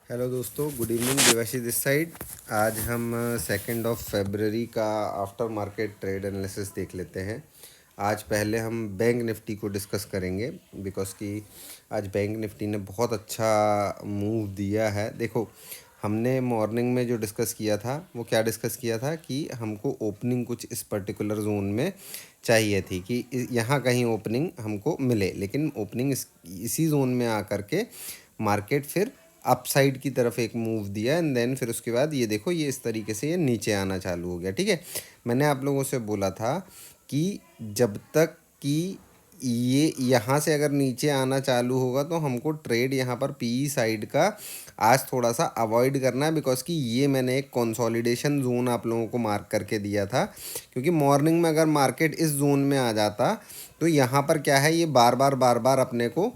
Hello दोस्तों, good evening. Debashish this side. आज हम 2 फरवरी का आफ्टर मार्केट ट्रेड एनालिसिस देख लेते हैं। आज पहले हम बैंक निफ्टी को डिस्कस करेंगे बिकॉज़ कि आज बैंक निफ्टी ने बहुत अच्छा मूव दिया है। देखो, हमने मॉर्निंग में जो डिस्कस किया था वो क्या डिस्कस किया था कि हमको ओपनिंग कुछ इस पर्टिकुलर जोन में चाहिए थी कि यहाँ कहीं ओपनिंग हमको मिले, लेकिन ओपनिंग इसी जोन में आकर के मार्केट फिर अपसाइड की तरफ एक मूव दिया एंड देन फिर उसके बाद ये देखो, ये इस तरीके से ये नीचे आना चालू हो गया। ठीक है, मैंने आप लोगों से बोला था कि जब तक कि ये यहाँ से अगर नीचे आना चालू होगा तो हमको ट्रेड यहाँ पर पीई साइड का आज थोड़ा सा अवॉइड करना है, बिकॉज़ कि ये मैंने एक कंसोलिडेशन जोन आप लोगों को मार्क करके दिया था। क्योंकि मॉर्निंग में अगर मार्केट इस जोन में आ जाता तो यहाँ पर क्या है, ये बार बार अपने को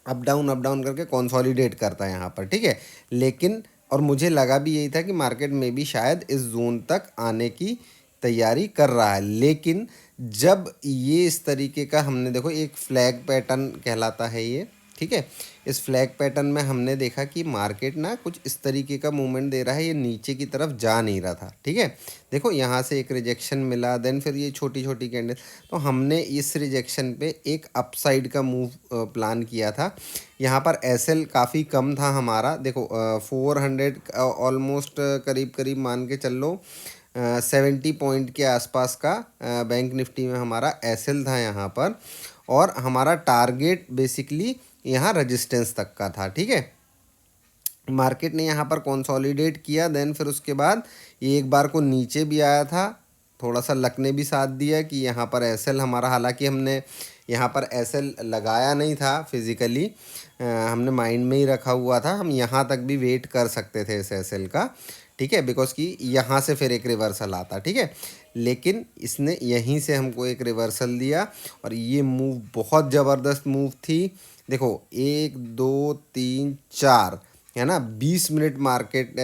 अप डाउन करके कंसोलिडेट करता है यहाँ पर। ठीक है, लेकिन और मुझे लगा भी यही था कि मार्केट में भी शायद इस जोन तक आने की तैयारी कर रहा है, लेकिन जब ये इस तरीके का हमने देखो, एक फ्लैग पैटर्न कहलाता है ये। ठीक है, इस फ्लैग पैटर्न में हमने देखा कि मार्केट ना कुछ इस तरीके का मूवमेंट दे रहा है, ये नीचे की तरफ जा नहीं रहा था। ठीक है, देखो यहाँ से एक रिजेक्शन मिला, देन फिर ये छोटी छोटी कैंडल, तो हमने इस रिजेक्शन पे एक अपसाइड का मूव प्लान किया था। यहाँ पर एसएल काफ़ी कम था हमारा। देखो 400 ऑलमोस्ट करीब करीब मान के चल लो 70 पॉइंट के आसपास का बैंक निफ्टी में हमारा एसएल था यहाँ पर, और हमारा टारगेट बेसिकली यहाँ रेजिस्टेंस तक का था। ठीक है, मार्केट ने यहाँ पर कंसोलिडेट किया, देन फिर उसके बाद ये एक बार को नीचे भी आया था। थोड़ा सा लक ने भी साथ दिया कि यहाँ पर एसएल हमारा, हालांकि हमने यहाँ पर एसएल लगाया नहीं था फिज़िकली, हमने माइंड में ही रखा हुआ था। हम यहाँ तक भी वेट कर सकते थे इस एसएल का। ठीक है, बिकॉज़ कि यहाँ से फिर एक रिवर्सल आता। ठीक है, लेकिन इसने यहीं से हमको एक रिवर्सल दिया और ये मूव बहुत ज़बरदस्त मूव थी। देखो 1 2 3 4 है ना, 20 मिनट मार्केट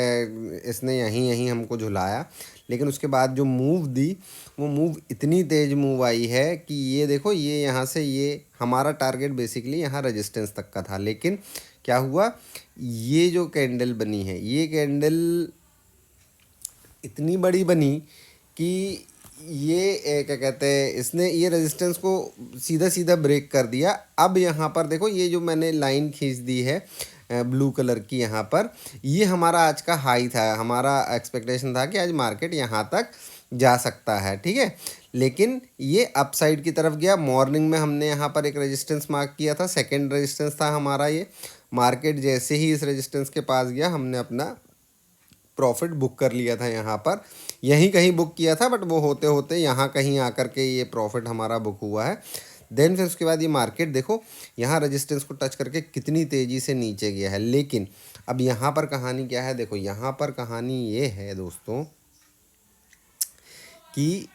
इसने यहीं यहीं हमको झुलाया, लेकिन उसके बाद जो मूव दी वो मूव इतनी तेज़ मूव आई है कि ये देखो, ये यहाँ से ये हमारा टारगेट बेसिकली यहाँ रेजिस्टेंस तक का था, लेकिन क्या हुआ, ये जो कैंडल बनी है, ये कैंडल इतनी बड़ी बनी कि ये क्या कहते हैं, इसने ये रेजिस्टेंस को सीधा सीधा ब्रेक कर दिया। अब यहाँ पर देखो, ये जो मैंने लाइन खींच दी है ब्लू कलर की, यहाँ पर ये हमारा आज का हाई था। हमारा एक्सपेक्टेशन था कि आज मार्केट यहाँ तक जा सकता है। ठीक है, लेकिन ये अपसाइड की तरफ गया। मॉर्निंग में हमने यहाँ पर एक रेजिस्टेंस मार्क किया था, सेकेंड रेजिस्टेंस था हमारा ये। मार्केट जैसे ही इस रेजिस्टेंस के पास गया, हमने अपना प्रॉफिट बुक कर लिया था। यहाँ पर यहीं कहीं बुक किया था, बट वो होते होते यहाँ कहीं आकर के ये प्रॉफिट हमारा बुक हुआ है। देन फिर उसके बाद ये मार्केट देखो, यहाँ रेजिस्टेंस को टच करके कितनी तेज़ी से नीचे गया है। लेकिन अब यहाँ पर कहानी क्या है, देखो यहाँ पर कहानी ये है दोस्तों कि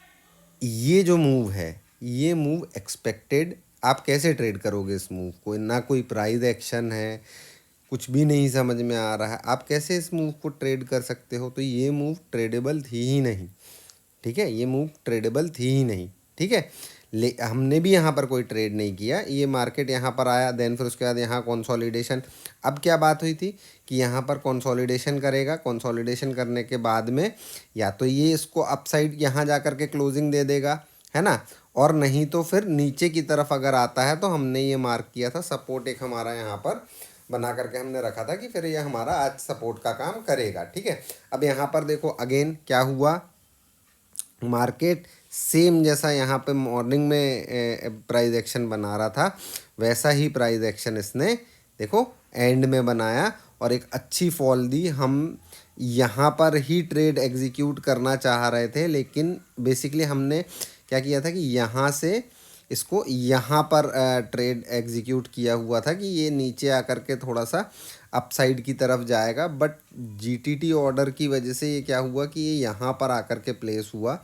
ये जो मूव है, ये मूव एक्सपेक्टेड। आप कैसे ट्रेड करोगे इस मूव को? ना कोई प्राइस एक्शन है, कुछ भी नहीं समझ में आ रहा है, आप कैसे इस मूव को ट्रेड कर सकते हो? तो ये मूव ट्रेडेबल थी ही नहीं। ठीक है, ये मूव ट्रेडेबल थी ही नहीं। ठीक है, हमने भी यहाँ पर कोई ट्रेड नहीं किया। ये मार्केट यहाँ पर आया, देन फिर उसके बाद यहाँ कंसोलिडेशन। अब क्या बात हुई थी कि यहाँ पर कंसोलिडेशन करेगा, कंसोलिडेशन करने के बाद में या तो ये इसको अपसाइड यहाँ जा कर के क्लोजिंग दे देगा, है ना, और नहीं तो फिर नीचे की तरफ अगर आता है तो हमने ये मार्क किया था सपोर्ट, एक हमारा यहाँ पर बना करके हमने रखा था कि फिर ये हमारा आज सपोर्ट का काम करेगा। ठीक है, अब यहाँ पर देखो अगेन क्या हुआ, मार्केट सेम जैसा यहाँ पे मॉर्निंग में प्राइस एक्शन बना रहा था, वैसा ही प्राइस एक्शन इसने देखो एंड में बनाया और एक अच्छी फॉल दी। हम यहाँ पर ही ट्रेड एग्जीक्यूट करना चाह रहे थे, लेकिन बेसिकली हमने क्या किया था कि यहाँ से इसको यहाँ पर ट्रेड एग्जीक्यूट किया हुआ था कि ये नीचे आकर के थोड़ा सा अपसाइड की तरफ जाएगा, बट जीटीटी ऑर्डर की वजह से ये क्या हुआ कि ये यहाँ पर आकर के प्लेस हुआ।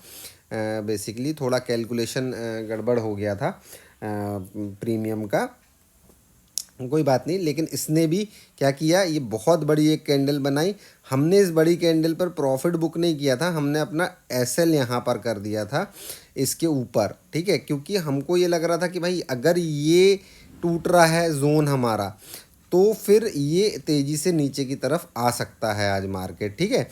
बेसिकली थोड़ा कैलकुलेशन गड़बड़ हो गया था प्रीमियम का, कोई बात नहीं, लेकिन इसने भी क्या किया, ये बहुत बड़ी एक कैंडल बनाई। हमने इस बड़ी कैंडल पर प्रॉफिट बुक नहीं किया था, हमने अपना एसएल यहाँ पर कर दिया था इसके ऊपर। ठीक है, क्योंकि हमको ये लग रहा था कि भाई अगर ये टूट रहा है जोन हमारा, तो फिर ये तेज़ी से नीचे की तरफ आ सकता है आज मार्केट, ठीक है।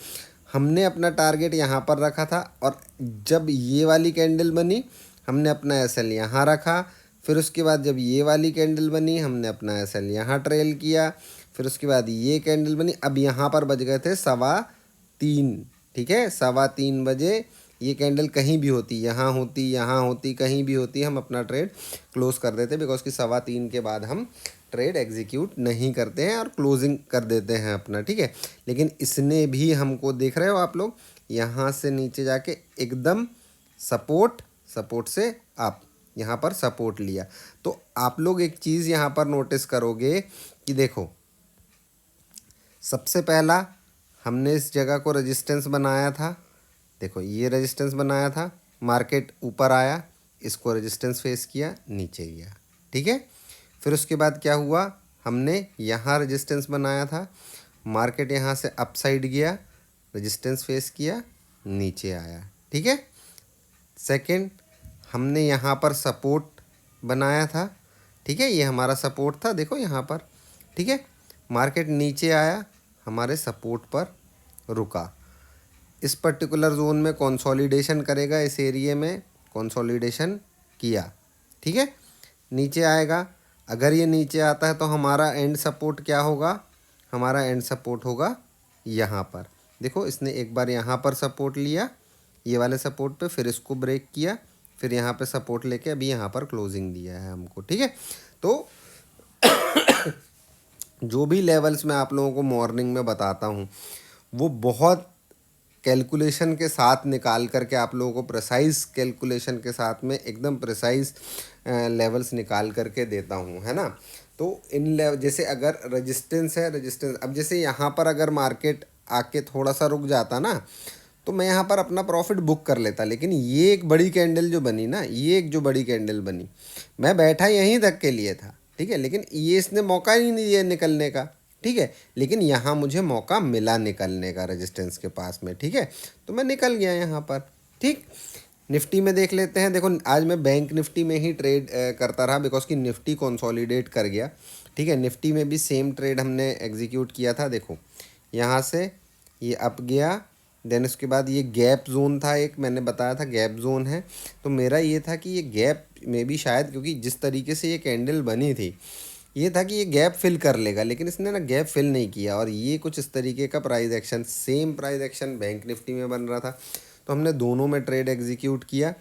हमने अपना टारगेट यहाँ पर रखा था और जब ये वाली कैंडल बनी हमने अपना एसएल यहाँ रखा, फिर उसके बाद जब ये वाली कैंडल बनी हमने अपना एसएल यहाँ ट्रेल किया, फिर उसके बाद ये कैंडल बनी। अब यहाँ पर बज गए थे 3:15, ठीक है। 3:15 बजे ये कैंडल कहीं भी होती, यहाँ होती, यहाँ होती, कहीं भी होती, हम अपना ट्रेड क्लोज कर देते, बिकॉज कि 3:15 के बाद हम ट्रेड एग्जीक्यूट नहीं करते हैं और क्लोजिंग कर देते हैं अपना, ठीक है। लेकिन इसने भी हमको, देख रहे हो आप लोग, यहाँ से नीचे जाके एकदम सपोर्ट से अप यहाँ पर सपोर्ट लिया। तो आप लोग एक चीज़ यहाँ पर नोटिस करोगे कि देखो, सबसे पहला हमने इस जगह को रेजिस्टेंस बनाया था, देखो ये रेजिस्टेंस बनाया था, मार्केट ऊपर आया, इसको रेजिस्टेंस फेस किया, नीचे गया, ठीक है। फिर उसके बाद क्या हुआ, हमने यहाँ रेजिस्टेंस बनाया था, मार्केट यहाँ से अप साइड गया, रेजिस्टेंस फेस किया, नीचे आया, ठीक है। सेकंड, हमने यहाँ पर सपोर्ट बनाया था, ठीक है, ये हमारा सपोर्ट था, देखो यहाँ पर, ठीक है। मार्केट नीचे आया, हमारे सपोर्ट पर रुका, इस पर्टिकुलर जोन में कंसोलिडेशन करेगा, इस एरिया में कंसोलिडेशन किया, ठीक है। नीचे आएगा, अगर ये नीचे आता है तो हमारा एंड सपोर्ट क्या होगा, हमारा एंड सपोर्ट होगा यहाँ पर। देखो इसने एक बार यहाँ पर सपोर्ट लिया, ये वाले सपोर्ट पे, फिर इसको ब्रेक किया, फिर यहाँ पे सपोर्ट लेके अभी यहाँ पर क्लोजिंग दिया है हमको, ठीक है। तो जो भी लेवल्स मैं आप लोगों को मॉर्निंग में बताता हूँ वो बहुत कैलकुलेशन के साथ निकाल करके आप लोगों को, प्रिसाइज कैलकुलेशन के साथ में एकदम प्रिसाइज लेवल्स निकाल करके देता हूँ, है ना। तो इन लेवल, जैसे अगर रेजिस्टेंस है, रेजिस्टेंस, अब जैसे यहाँ पर अगर मार्केट आके थोड़ा सा रुक जाता ना तो मैं यहाँ पर अपना प्रॉफिट बुक कर लेता, लेकिन ये एक बड़ी कैंडल जो बनी ना, ये एक जो बड़ी कैंडल बनी, मैं बैठा यहीं तक के लिए था, ठीक है, लेकिन ये इसने मौका ही नहीं दिया निकलने का, ठीक है। लेकिन यहाँ मुझे मौका मिला निकलने का रेजिस्टेंस के पास में, ठीक है, तो मैं निकल गया यहाँ पर, ठीक। निफ्टी में देख लेते हैं, देखो आज मैं बैंक निफ्टी में ही ट्रेड करता रहा, बिकॉज कि निफ्टी कंसोलिडेट कर गया, ठीक है। निफ्टी में भी सेम ट्रेड हमने एग्जीक्यूट किया था, देखो यहाँ से ये अप गया, देन उसके बाद ये गैप जोन था, एक मैंने बताया था गैप जोन है, तो मेरा ये था कि ये गैप में भी शायद, क्योंकि जिस तरीके से ये कैंडल बनी थी ये था कि ये गैप फिल कर लेगा, लेकिन इसने ना गैप फिल नहीं किया, और ये कुछ इस तरीके का price action, same price action bank Nifty में बन रहा था, तो हमने दोनों में ट्रेड एग्जीक्यूट किया।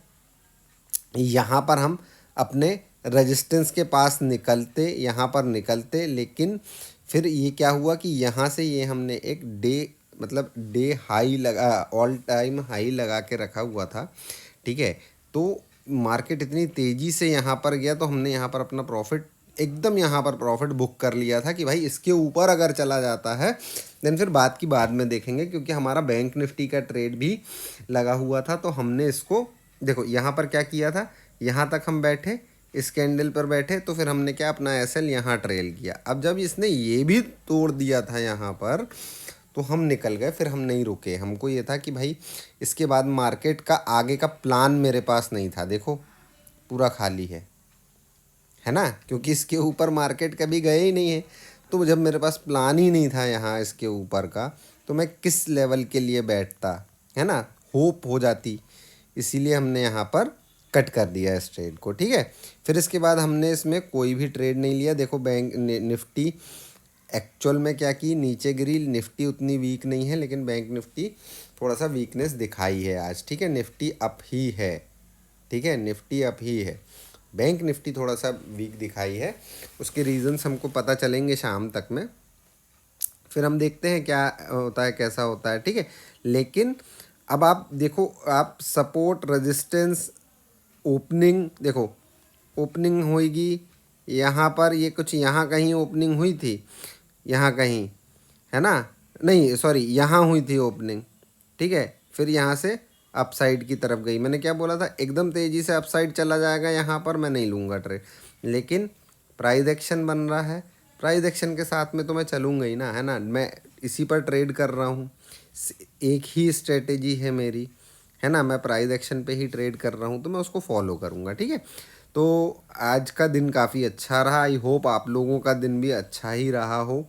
यहाँ पर हम अपने रेजिस्टेंस के पास निकलते, यहाँ पर निकलते, लेकिन फिर ये क्या हुआ कि यहाँ से ये हमने एक डे हाई लगा, ऑल टाइम हाई लगा के रखा हुआ था, ठीक है। तो मार्केट इतनी तेज़ी से यहाँ पर गया तो हमने यहाँ पर अपना प्रॉफिट, एकदम यहाँ पर प्रॉफिट बुक कर लिया था कि भाई इसके ऊपर अगर चला जाता है देन फिर बात की बाद में देखेंगे, क्योंकि हमारा बैंक निफ्टी का ट्रेड भी लगा हुआ था। तो हमने इसको, देखो यहाँ पर क्या किया था, यहाँ तक हम बैठे, इस कैंडल पर बैठे, तो फिर हमने क्या, अपना एसएल यहाँ ट्रेल किया। अब जब इसने ये भी तोड़ दिया था यहाँ पर तो हम निकल गए, फिर हम नहीं रुके। हमको ये था कि भाई इसके बाद मार्केट का आगे का प्लान मेरे पास नहीं था, देखो पूरा खाली है ना, क्योंकि इसके ऊपर मार्केट कभी गए ही नहीं है। तो जब मेरे पास प्लान ही नहीं था यहाँ इसके ऊपर का, तो मैं किस लेवल के लिए बैठता, है ना, होप हो जाती, इसीलिए हमने यहाँ पर कट कर दिया इस ट्रेड को, ठीक है। फिर इसके बाद हमने इसमें कोई भी ट्रेड नहीं लिया। देखो बैंक निफ्टी एक्चुअल में क्या की, नीचे गिरी, निफ्टी उतनी वीक नहीं है, लेकिन बैंक निफ्टी थोड़ा सा वीकनेस दिखाई है आज, ठीक है। निफ्टी अप ही है, ठीक है, निफ्टी अप ही है, बैंक निफ्टी थोड़ा सा वीक दिखाई है। उसके रीजंस हमको पता चलेंगे शाम तक में, फिर हम देखते हैं क्या होता है, कैसा होता है, ठीक है। लेकिन अब आप देखो, आप सपोर्ट, रेजिस्टेंस, ओपनिंग, देखो ओपनिंग होगी यहाँ पर, ये कुछ यहाँ कहीं ओपनिंग हुई थी, यहाँ कहीं, है ना, नहीं सॉरी, यहाँ हुई थी ओपनिंग, ठीक है। फिर यहाँ से अपसाइड की तरफ गई, मैंने क्या बोला था, एकदम तेज़ी से अपसाइड चला जाएगा, यहाँ पर मैं नहीं लूँगा ट्रेड, लेकिन प्राइस एक्शन बन रहा है, प्राइस एक्शन के साथ में तो मैं चलूँगा ही ना, है ना, मैं इसी पर ट्रेड कर रहा हूँ, एक ही स्ट्रेटेजी है मेरी, है ना, मैं प्राइस एक्शन पे ही ट्रेड कर रहा हूँ, तो मैं उसको फॉलो करूँगा, ठीक है। तो आज का दिन काफ़ी अच्छा रहा। आई होप आप लोगों का दिन भी अच्छा ही रहा हो।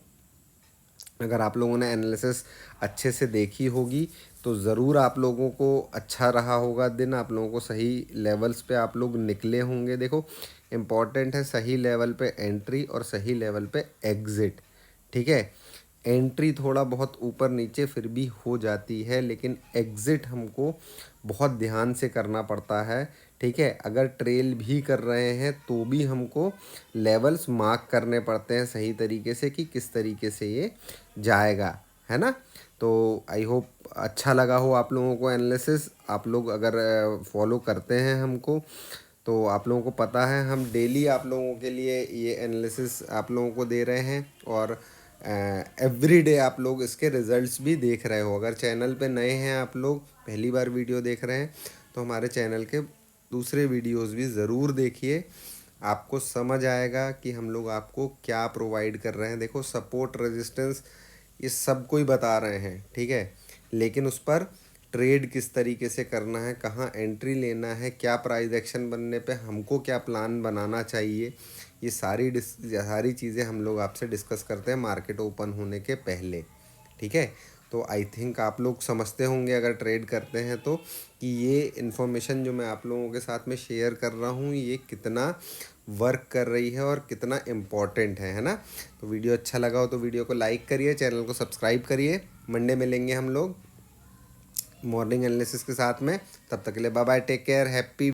अगर आप लोगों ने एनालिसिस अच्छे से देखी होगी तो ज़रूर आप लोगों को अच्छा रहा होगा दिन, आप लोगों को सही लेवल्स पे आप लोग निकले होंगे। देखो, इम्पॉर्टेंट है सही लेवल पे एंट्री और सही लेवल पे एग्ज़िट। ठीक है, एंट्री थोड़ा बहुत ऊपर नीचे फिर भी हो जाती है, लेकिन एग्ज़िट हमको बहुत ध्यान से करना पड़ता है। ठीक है, अगर ट्रेल भी कर रहे हैं तो भी हमको लेवल्स मार्क करने पड़ते हैं सही तरीके से कि किस तरीके से ये जाएगा, है ना। तो आई होप अच्छा लगा हो आप लोगों को एनालिसिस। आप लोग अगर फॉलो करते हैं हमको तो आप लोगों को पता है हम डेली आप लोगों के लिए ये एनालिसिस आप लोगों को दे रहे हैं, और एवरी डे आप लोग इसके रिज़ल्ट्स भी देख रहे हो। अगर चैनल पे नए हैं, आप लोग पहली बार वीडियो देख रहे हैं, तो हमारे चैनल के दूसरे वीडियोस भी ज़रूर देखिए। आपको समझ आएगा कि हम लोग आपको क्या प्रोवाइड कर रहे हैं। देखो, सपोर्ट, रेजिस्टेंस ये सब कोई बता रहे हैं, ठीक है, लेकिन उस पर ट्रेड किस तरीके से करना है, कहाँ एंट्री लेना है, क्या प्राइस एक्शन बनने पे हमको क्या प्लान बनाना चाहिए, ये सारी चीज़ें हम लोग आपसे डिस्कस करते हैं मार्केट ओपन होने के पहले। ठीक है, तो आई थिंक आप लोग समझते होंगे अगर ट्रेड करते हैं तो, कि ये इन्फॉर्मेशन जो मैं आप लोगों के साथ में शेयर कर रहा हूँ ये कितना वर्क कर रही है और कितना इम्पॉर्टेंट है ना। तो वीडियो अच्छा लगा हो तो वीडियो को लाइक करिए, चैनल को सब्सक्राइब करिए। मंडे मिलेंगे हम लोग मॉर्निंग एनालिसिस के साथ में। तब तक के लिए bye bye, take care, happy